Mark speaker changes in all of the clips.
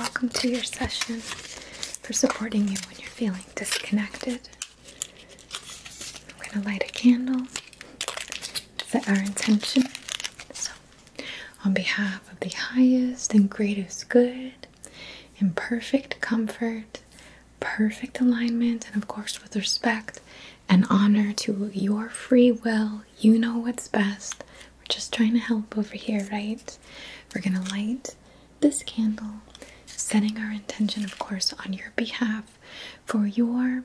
Speaker 1: welcome to your session, for supporting you when you're feeling disconnected. We're going to light a candle, set our intention. So, on behalf of the highest and greatest good, in perfect comfort, perfect alignment, and of course with respect and honor to your free will, you know what's best. We're just trying to help over here, right? We're going to light this candle, setting our intention, of course, on your behalf for your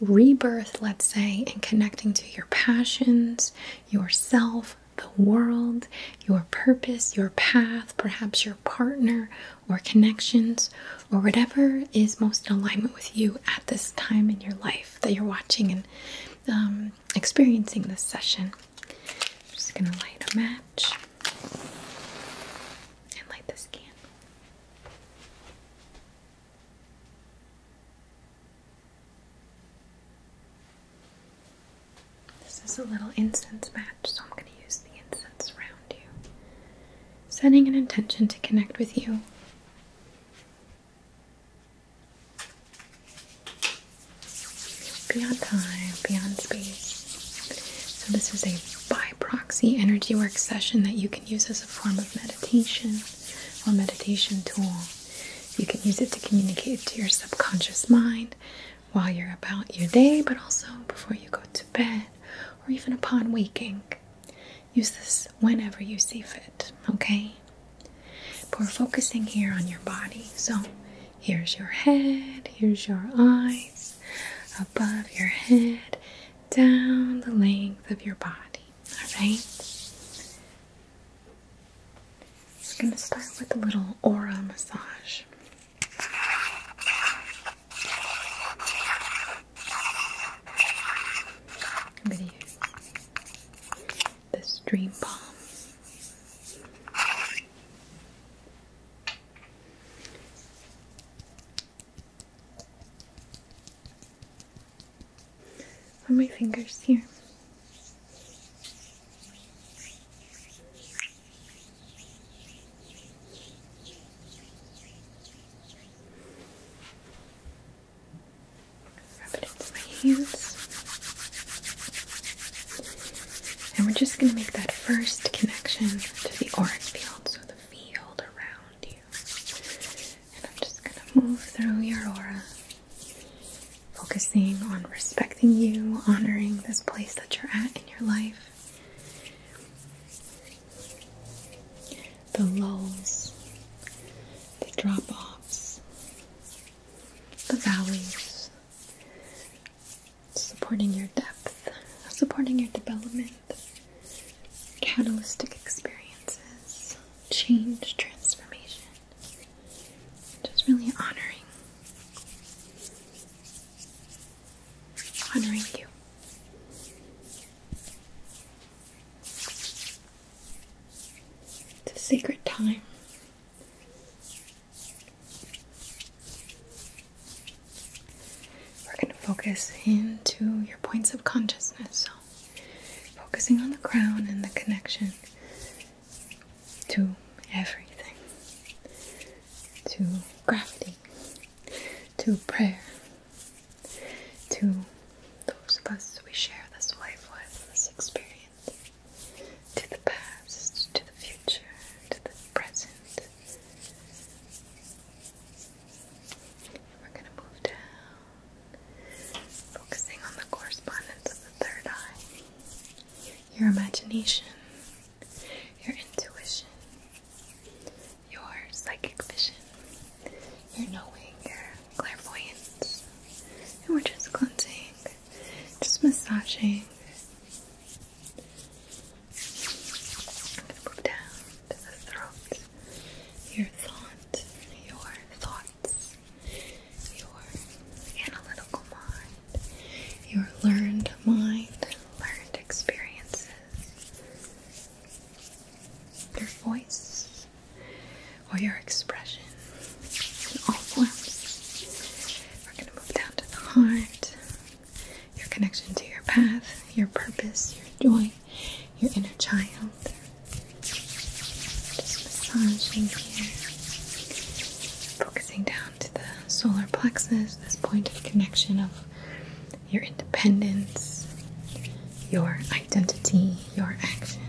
Speaker 1: rebirth, let's say, and connecting to your passions, yourself, the world, your purpose, your path, perhaps your partner or connections, or whatever is most in alignment with you at this time in your life that you're watching and experiencing this session. I'm just going to light a match and light this candle. This is a little incense match, so I'm going to use the incense around you. Setting an intention to connect with you. Beyond time, beyond space. So this is a by proxy energy work session that you can use as a form of meditation or meditation tool. You can use it to communicate to your subconscious mind while you're about your day, but also before you go to bed or even upon waking. Use this whenever you see fit, okay? But we're focusing here on your body. So here's your head, here's your eyes, above your head, down the length of your body. Alright? We're going to start with a little aura massage. I'm going to use this dream balm. On my fingers here. Rub it into my hands. And we're just going to make that first connection to the auric field, so the field around you. And I'm just going to move through your aura, focusing on respecting you, honoring this place that you're at in your life. The lulls, the drop-offs, the valleys, supporting your depth, supporting your development, catalytic experiences, change, transformation. Just really honoring you. It's a sacred time. We're going to focus into your points of consciousness. So, focusing on the crown and the connection to everything. To gravity. To prayer. To those of us we share this life with, this experience, to the past, to the future, to the present. We're going to move down, focusing on the correspondence of the third eye, your imagination, your intuition, your psychic vision, your knowing, your clairvoyance. And we're just cleansing, just massaging. I'm going to move down to the throat, your thoughts, your analytical mind, your learned mind, learned experiences, your voice, or your expression in all forms. We're going to move down to the heart, your connection to your path, solar plexus, this point of connection of your independence, your identity, your action,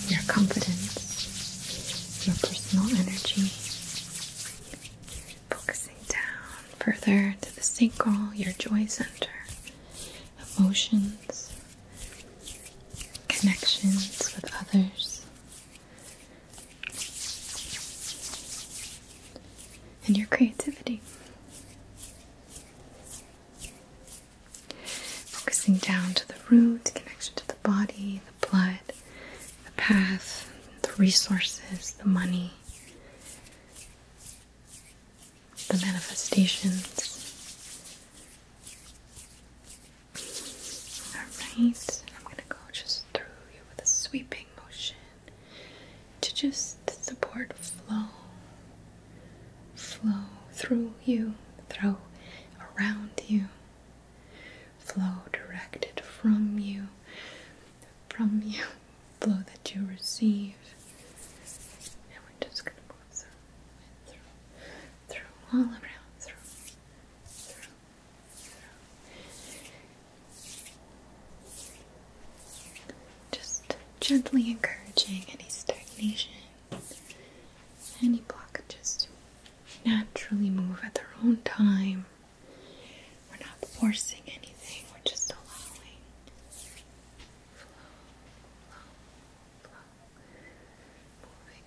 Speaker 1: your confidence, your personal energy. Focusing down further to the sacral, your joy center, emotions, connections with others, and your creativity. Focusing down to the root, connection to the body, the blood, the path, the resources, the money, the manifestations. Alright, I'm going to go just through you with a sweeping motion to just support flow through you, throw around you, flow directed from you, flow that you receive. And we're just going to move through, all around, through. Just gently encouraging any stagnation, any blockages to naturally move at their own time. We're not forcing anything, we're just allowing flow, moving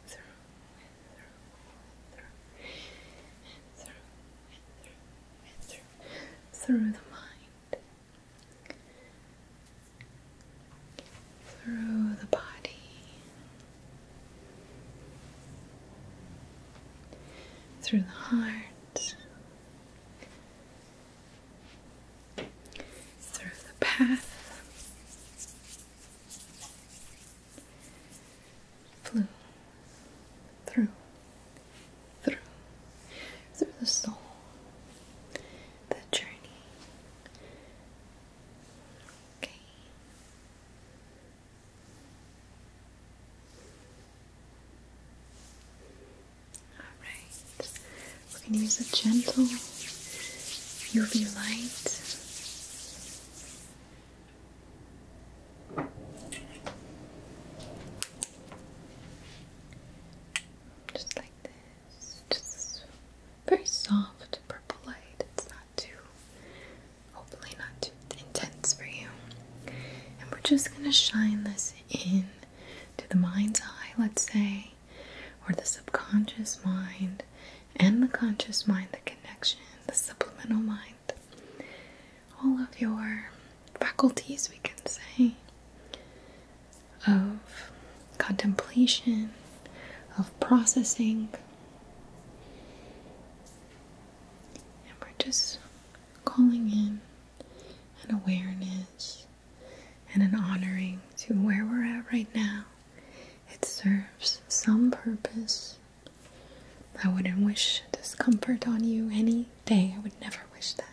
Speaker 1: through the mind, through the body, through the heart, through the path, through the soul, the journey. Okay. Alright. We're going to use a gentle UV light. Just like this. Just very soft purple light. It's hopefully not too intense for you. And we're just going to shine this in to the mind's eye, let's say, or the subconscious mind and the conscious mind, the connection, the subliminal mind. All of your faculties, we can say, of contemplation, of processing. And we're just calling in an awareness and an honoring to where we're at right now. It serves some purpose. I wouldn't wish discomfort on you any day. I would never wish that.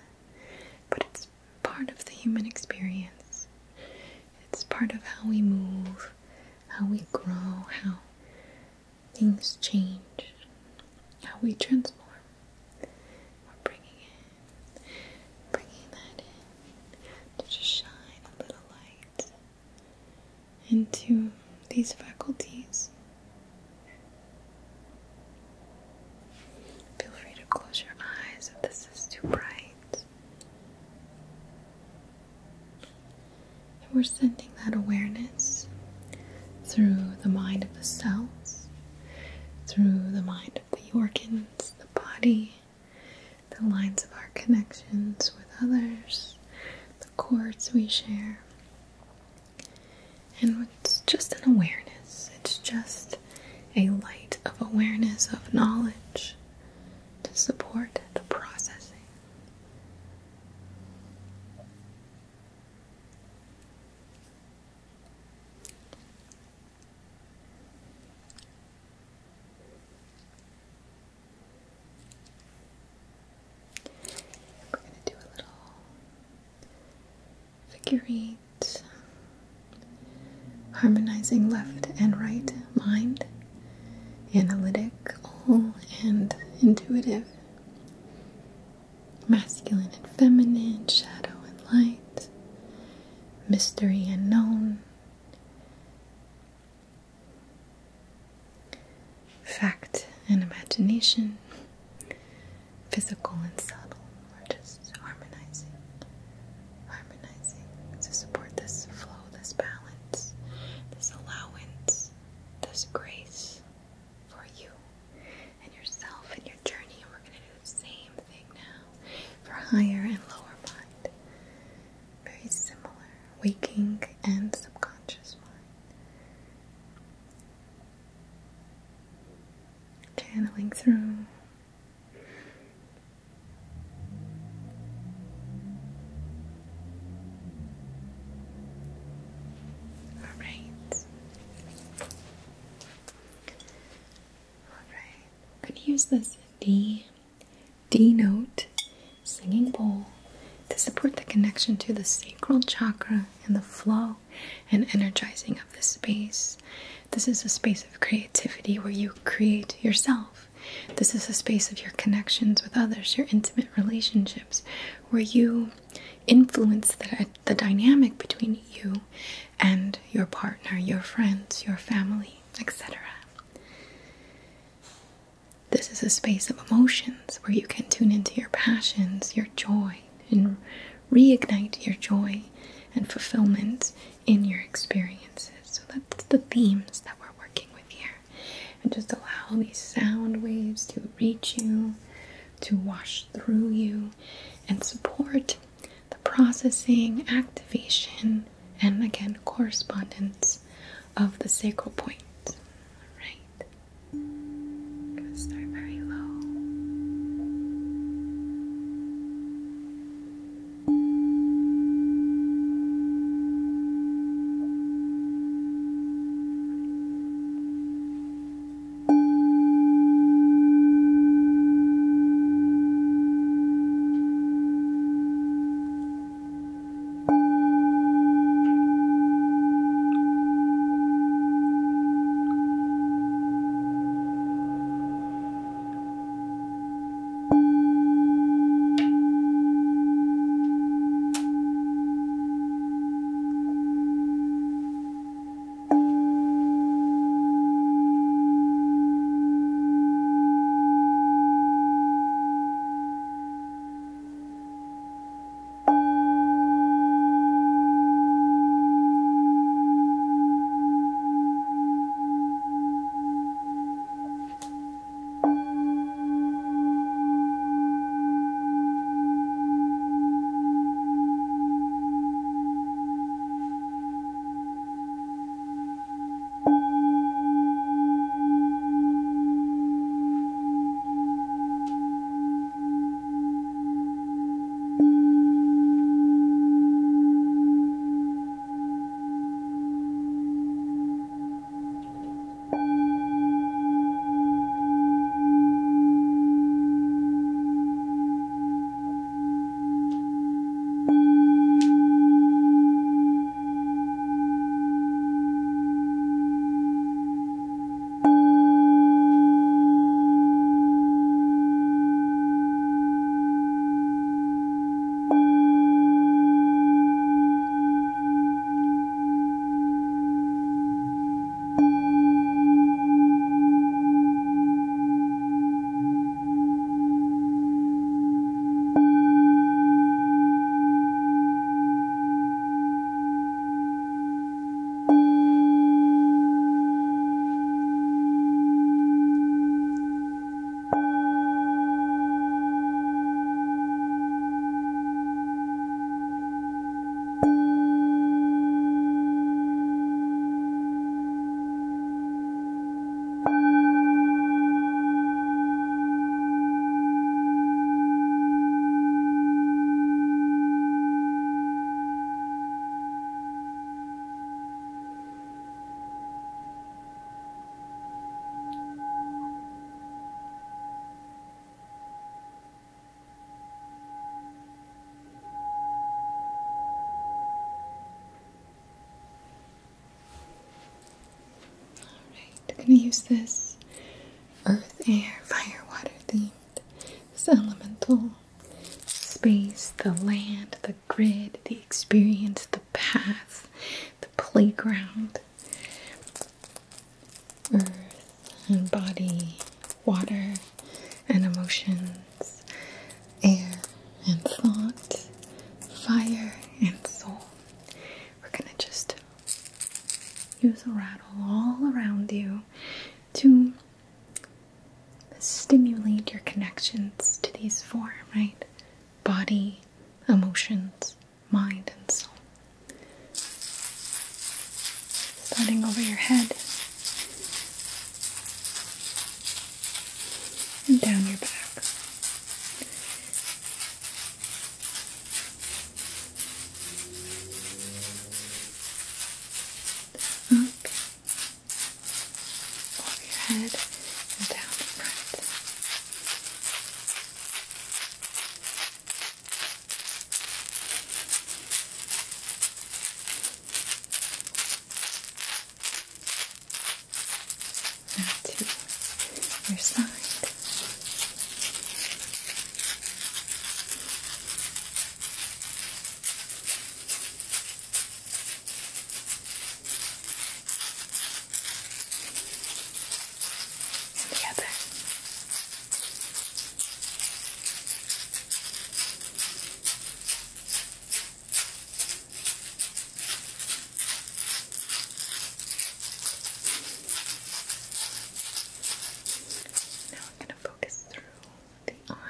Speaker 1: But it's part of the human experience. It's part of how we move, how we grow, how things change, how we transform. We're bringing that in to just shine a little light into these faculties. Feel free to close your eyes if this is too bright. And we're sending that awareness through the mind of the cells, through the mind of the organs, the body, the lines of our connections with others, the cords we share. And it's just an awareness. It's just a light of awareness, of knowledge to support the processing. We're going to do a little figure eight, harmonizing left and right mind, analytical and intuitive. masculine and feminine, shadow and light, mystery and known, fact and imagination, physical and subtle. We're just harmonizing to support this flow, this balance, this allowance, this grace for you and yourself and your journey. And we're going to do the same thing now for higher and lower mind. Very similar, waking and subconscious mind. Channeling through. Use this D note singing bowl to support the connection to the sacral chakra and the flow and energizing of this space. This is a space of creativity where you create yourself. This is a space of your connections with others, your intimate relationships, where you influence the dynamic between you and your partner, your friends, your family, etc. This is a space of emotions where you can tune into your passions, your joy, and reignite your joy and fulfillment in your experiences. So that's the themes that we're working with here. And just allow these sound waves to reach you, to wash through you, and support the processing, activation, and again, correspondence of the sacral point. Start very low. I'm going to use this earth, air, fire, water themed, this elemental space, the land, the grid, the experience, the path, the playground, earth and body, water and emotions, air and thought, fire and soul. We're gonna just use a rattle all around you to stimulate your connections to these four, right? Body, emotions, mind, and soul. Starting over your head and down your back. Up, over your head and down the front. Now to your side.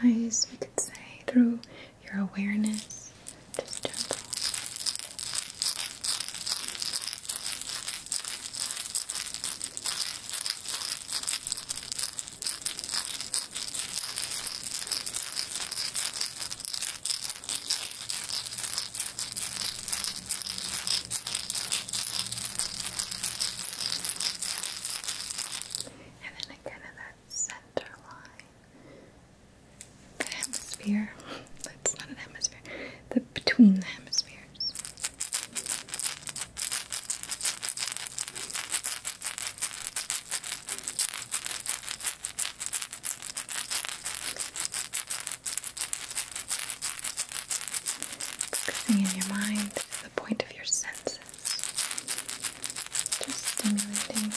Speaker 1: Eyes, we could say, through your awareness, just gentle. And then again in that center line. Hemisphere. That's not an hemisphere. Between the hemispheres. Focusing in your mind to the point of your senses. Just stimulating.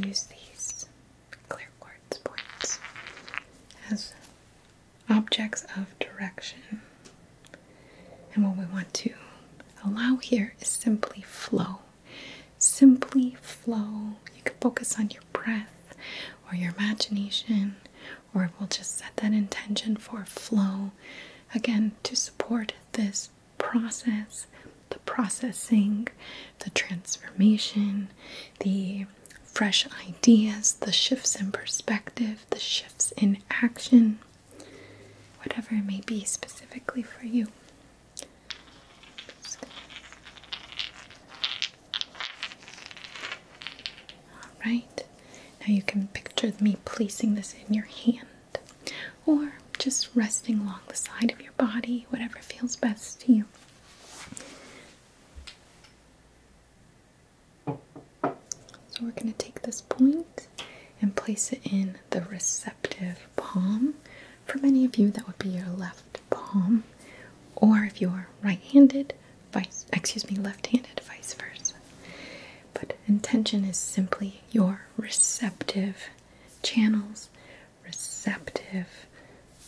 Speaker 1: Use these clear quartz points as objects of direction, and what we want to allow here is simply flow. Simply flow. You can focus on your breath or your imagination, or we'll just set that intention for flow again to support this process, the processing, the transformation, the fresh ideas, the shifts in perspective, the shifts in action, whatever it may be specifically for you. Alright, now you can picture me placing this in your hand, or just resting along the side of your body, whatever feels best to you. So we're going to take this point and place it in the receptive palm. For many of you, that would be your left palm, or if you're right-handed, left-handed, vice versa. But intention is simply your receptive channels, receptive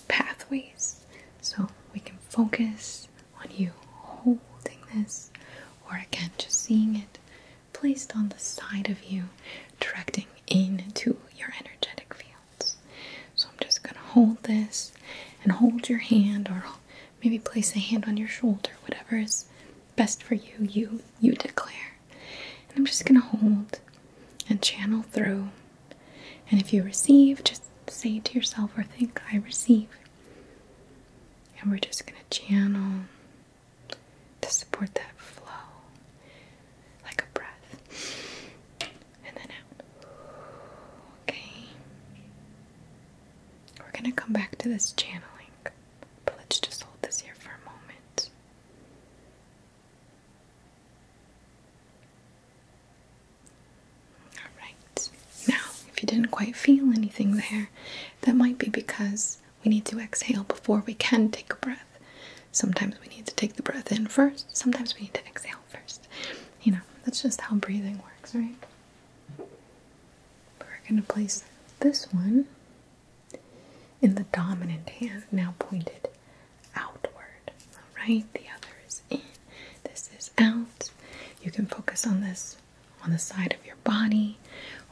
Speaker 1: pathways. So we can focus on you holding this, or again, just seeing it placed on the side of you, directing into your energetic fields. So I'm just going to hold this and hold your hand, or maybe place a hand on your shoulder, whatever is best for you, you declare. And I'm just going to hold and channel through And if you receive, just say to yourself or think, I receive. And we're just going to channel to support that flow, like a breath. And then out. Okay. We're going to come back to this channeling. But let's just hold this here for a moment. Alright. Now, if you didn't quite feel anything there, that might be because we need to exhale before we can take a breath. Sometimes we need to take the breath in first. Sometimes we need to exhale first. You know, that's just how breathing works, right? We're going to place this one in the dominant hand, now pointed outward. Alright, the other is in. This is out. You can focus on this on the side of your body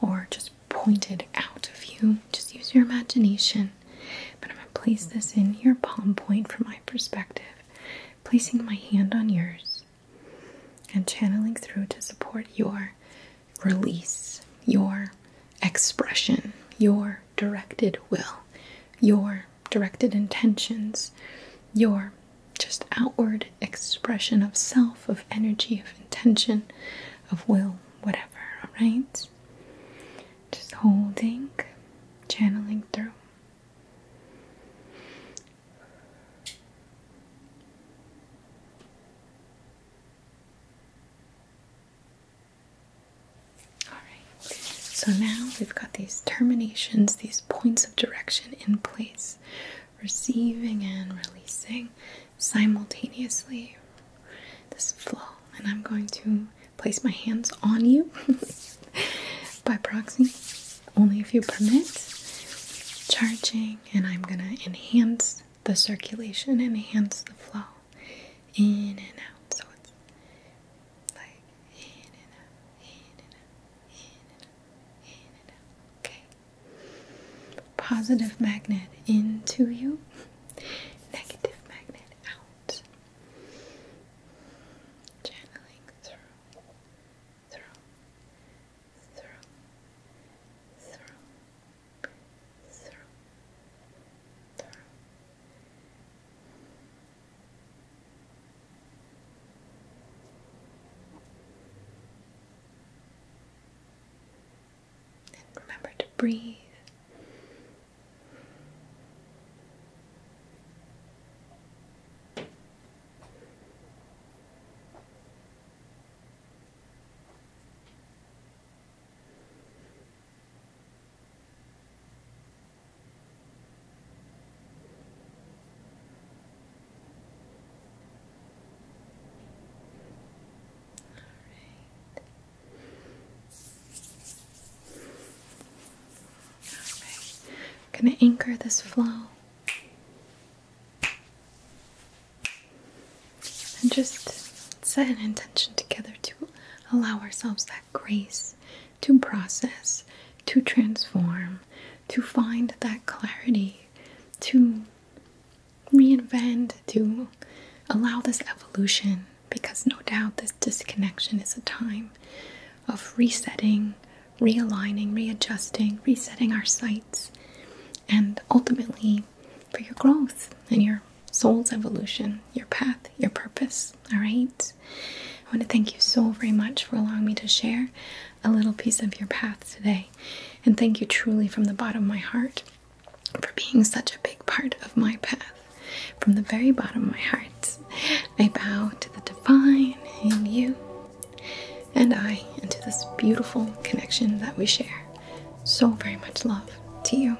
Speaker 1: or just pointed out of you. Just use your imagination. But I'm going to place this in your palm point from my perspective, placing my hand on yours and channeling through to support your release, your expression, your directed will, your directed intentions, your just outward expression of self, of energy, of intention, of will, whatever, alright? Just holding, channeling through. So now we've got these terminations, these points of direction in place, receiving and releasing simultaneously this flow. And I'm going to place my hands on you by proxy, only if you permit, charging, and I'm going to enhance the circulation, enhance the flow in and out. Positive magnet into you, negative magnet out. Channeling through. And remember to breathe. Going to anchor this flow and just set an intention together to allow ourselves that grace to process, to transform, to find that clarity, to reinvent, to allow this evolution, because no doubt this disconnection is a time of resetting, realigning, readjusting, resetting our sights, and ultimately for your growth and your soul's evolution, your path, your purpose. Alright? I want to thank you so very much for allowing me to share a little piece of your path today. And thank you truly from the bottom of my heart for being such a big part of my path. From the very bottom of my heart, I bow to the divine in you and I into this beautiful connection that we share. So very much love to you.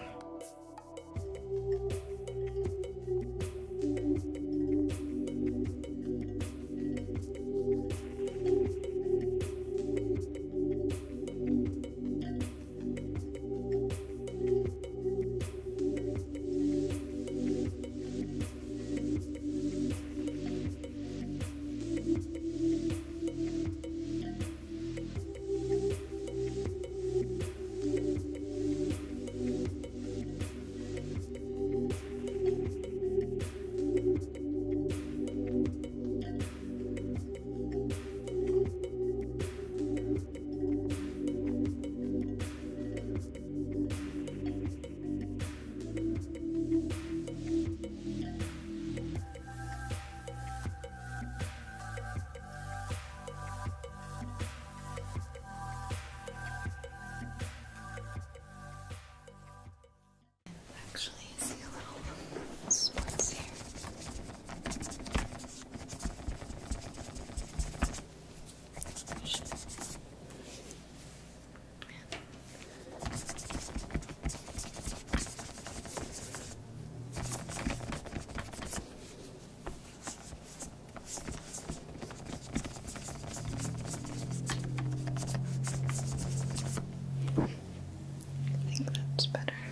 Speaker 1: It's better.